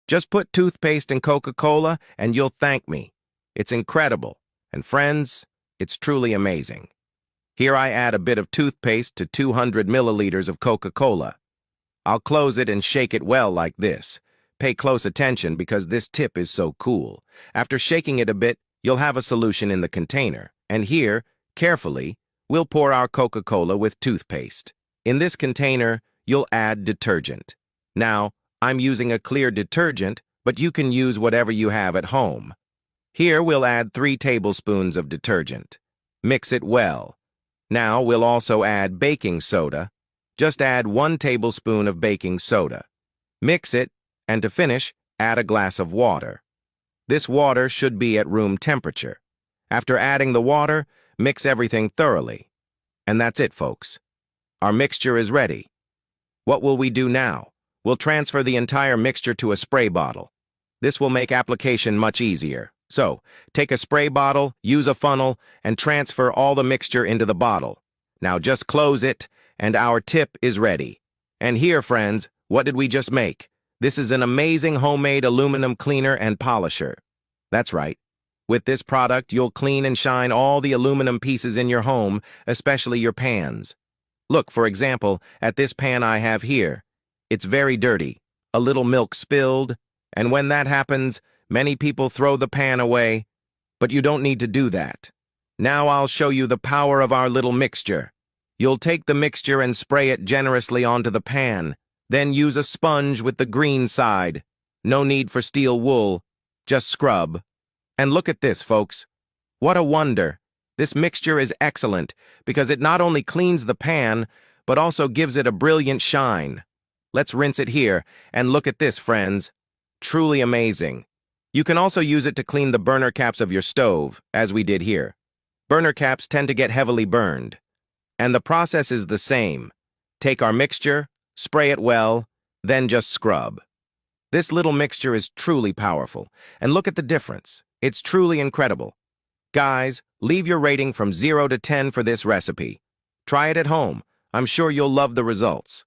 Just put toothpaste and Coca-Cola and you'll thank me. It's incredible. And friends, it's truly amazing. Here I add a bit of toothpaste to 200 milliliters of Coca-Cola. I'll close it and shake it well like this. Pay close attention because this tip is so cool. After shaking it a bit, you'll have a solution in the container. And here, carefully, we'll pour our Coca-Cola with toothpaste. In this container, you'll add detergent. Now, I'm using a clear detergent, but you can use whatever you have at home. Here we'll add 3 tablespoons of detergent. Mix it well. Now we'll also add baking soda. Just add 1 tablespoon of baking soda. Mix it, and to finish, add a glass of water. This water should be at room temperature. After adding the water, mix everything thoroughly. And that's it, folks. Our mixture is ready. What will we do now? We'll transfer the entire mixture to a spray bottle. This will make application much easier. So, take a spray bottle, use a funnel, and transfer all the mixture into the bottle. Now just close it, and our tip is ready. And here, friends, what did we just make? This is an amazing homemade aluminum cleaner and polisher. That's right. With this product, you'll clean and shine all the aluminum pieces in your home, especially your pans. Look, for example, at this pan I have here. It's very dirty, a little milk spilled, and when that happens, many people throw the pan away, but you don't need to do that. Now I'll show you the power of our little mixture. You'll take the mixture and spray it generously onto the pan, then use a sponge with the green side. No need for steel wool, just scrub. And look at this, folks. What a wonder. This mixture is excellent because it not only cleans the pan, but also gives it a brilliant shine. Let's rinse it here, and look at this, friends. Truly amazing. You can also use it to clean the burner caps of your stove, as we did here. Burner caps tend to get heavily burned. And the process is the same. Take our mixture, spray it well, then just scrub. This little mixture is truly powerful, and look at the difference. It's truly incredible. Guys, leave your rating from 0 to 10 for this recipe. Try it at home. I'm sure you'll love the results.